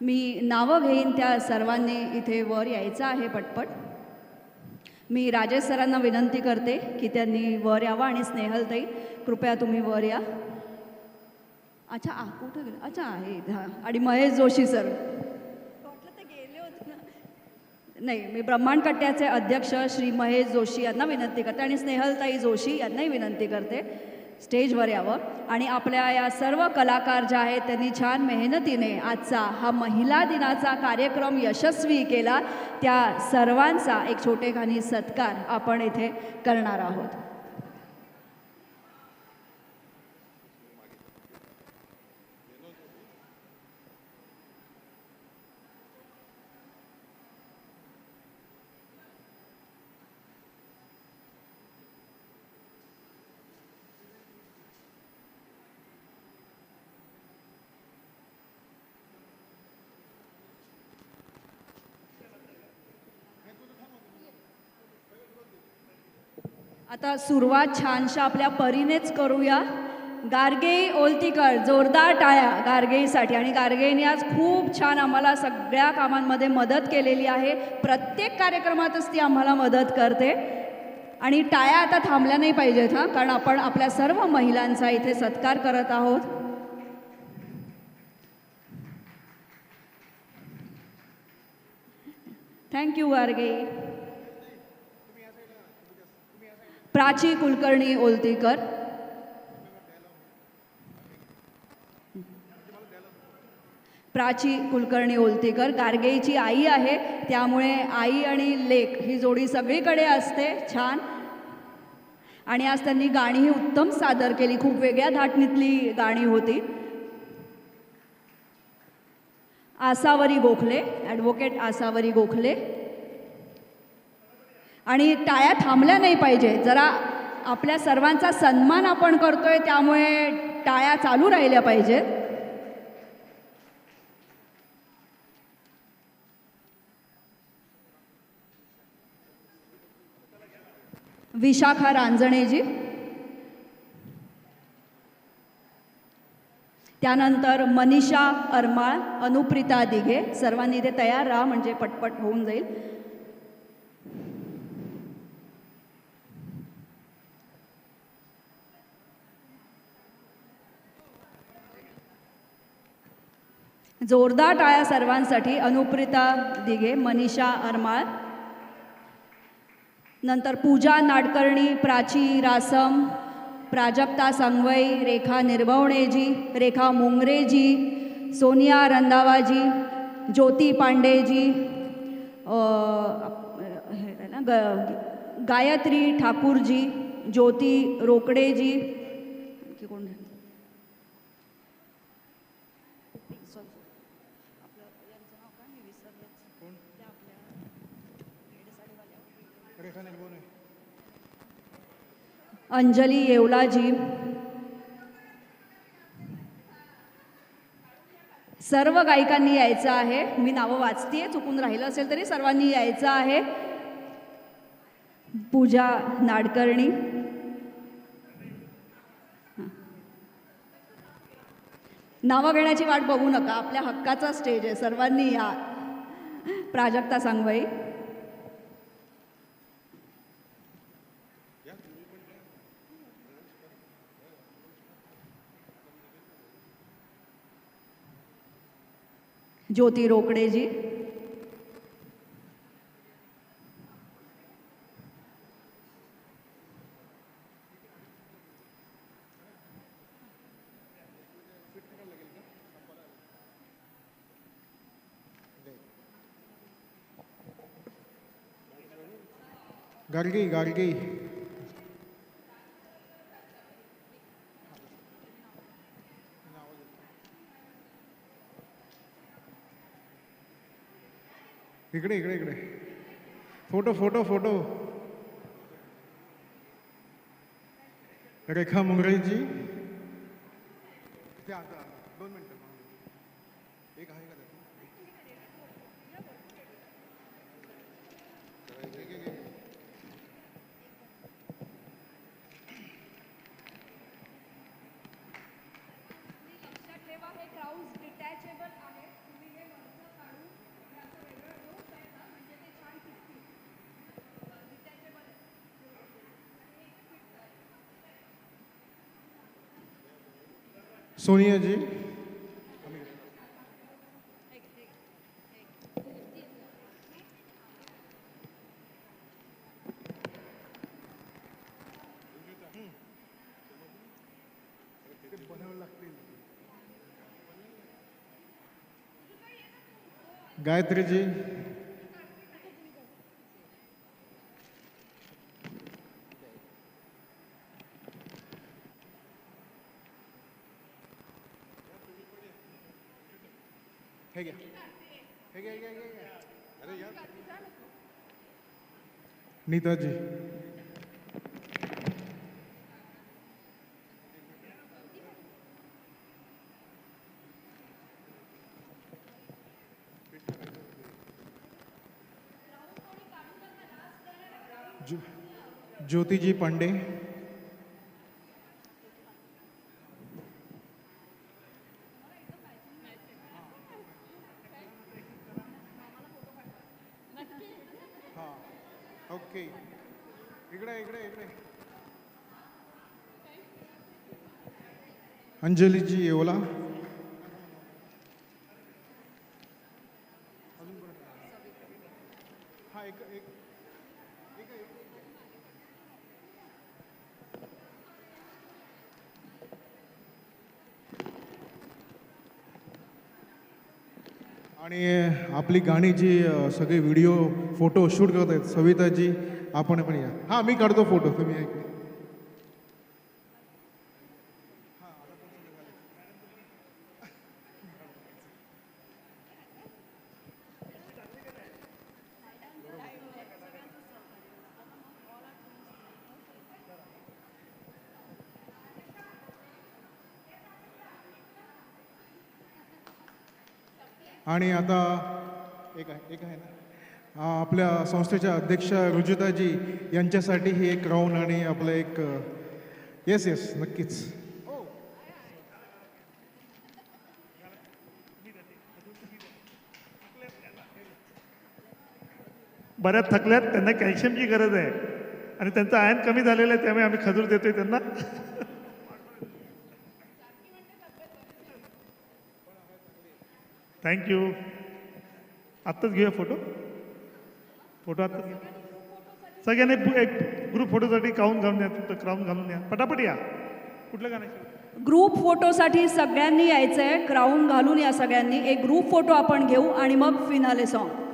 मी नावं घेईन त्या सर्वांनी इथे वर यायचं आहे पटपट. मी राजेश सरांना विनंती करते की त्यांनी वर यावं आणि स्नेहलताई कृपया तुम्ही वर या. अच्छा कुठं गेलं? अच्छा आहे हां. आणि महेश जोशी सर वाटलं ते गेले होते ना. नाही, मी ब्रह्मांड कट्ट्याचे अध्यक्ष श्री महेश जोशी यांना विनंती करते आणि स्नेहलताई जोशी यांनाही विनंती करते स्टेजवर यावं. आणि आपल्या या सर्व कलाकार ज्या आहेत त्यांनी छान मेहनतीने आजचा हा महिला दिनाचा कार्यक्रम यशस्वी केला, त्या सर्वांचा एक छोटेखानी सत्कार आपण इथे करणार आहोत. आता सुरुवात छानशा आपल्या परीनेच करूया. गार्गे ओलतीकर, जोरदार टाळ्या गार्गेसाठी. आणि गार्गेने आज खूप छान आम्हाला सगळ्या कामांमध्ये मदत केलेली आहे. प्रत्येक कार्यक्रमातच ती आम्हाला मदत करते. आणि टाळ्या आता थांबल्या नाही पाहिजेत हां, कारण आपण आपल्या सर्व महिलांचा इथे सत्कार करत आहोत. थँक्यू गार्गे. प्राची कुलकर्णी ओलतीकर. प्राची कुलकर्णी ओलतीकर गार्गेची आई आहे, त्यामुळे आई आणि लेक ही जोडी सगळीकडे असते. छान. आणि आज त्यांनी गाणीही उत्तम सादर केली, खूप वेगळ्या धाटणीतली गाणी होती. आसावरी गोखले, ॲडव्होकेट आसावरी गोखले. आणि टाळ्या थांबल्या नाही पाहिजे, जरा आपल्या सर्वांचा सन्मान आपण करतोय त्यामुळे टाळ्या चालू राहिल्या पाहिजेत. विशाखा रांजणेजी. त्यानंतर मनीषा अरमाळ, अनुप्रिता दिघे. सर्वांनी इथे तयार राहा म्हणजे पटपट होऊन जाईल. जोरदार टाळ्या सर्वांसाठी. अनुप्रिता दिघे, मनीषा अरमाळ. नंतर पूजा नाडकर्णी, प्राची रासम, प्राजक्ता संगवई, रेखा निर्भवणेजी, रेखा मुंगरेजी, सोनिया रंधावाजी, ज्योती पांडेजी, गायत्री ठाकूरजी, ज्योती रोकडेजी. आणखी कोण? अंजली येवलाजी. सर्व गायिकांनी यायचं आहे. मी नावं वाचतेय, चुकून राहिलं असेल तरी सर्वांनी यायचं आहे. पूजा नाडकर्णी. नावं घेण्याची वाट बघू नका, आपल्या हक्काचा स्टेज आहे, सर्वांनी या. प्राजक्ता सांगवाई. ज्योती रोकडेजी. गार्गी गार्गी. इकडे इकडे इकडे. Photo photo photo. रेखा मुंगरेजी. 2 मिनिटं. एक आहे का? सोनिया जी गायत्री जी हे घ्या हे घ्या हे घ्या, हे घ्या. अरे यार नीता जी ज्योति जी पांडे हाँ ओके इकडे इकडे इकडे अंजली जी येवला हाँ एक एक आणि आपली गाणी जी सगळे व्हिडिओ फोटो शूट करत आहेत सविताजी आपण पण या हां मी काढतो फोटो तुम्ही ऐक आणि आता एक आहे ना आपल्या संस्थेच्या अध्यक्षा रुजुताजी यांच्यासाठी हे एक राऊंड आणि आपलं एक येस येस नक्कीच बऱ्याच थकल्यात त्यांना कॅल्शियमची गरज आहे आणि त्यांचं आयन कमी झालेलं आहे त्यामुळे आम्ही खजूर देतोय त्यांना थँक्यू आत्ताच घेऊया फोटो फोटो आत्ताच घ्या सगळ्यांनी एक ग्रुप फोटोसाठी काउन घालून या तुमचं क्राऊन घालून या पटापट या कुठलं गाणं आहे? ग्रुप फोटोसाठी सगळ्यांनी यायचं आहे क्राऊन घालून या सगळ्यांनी एक ग्रुप फोटो आपण घेऊ आणि मग फिनाले सॉन्ग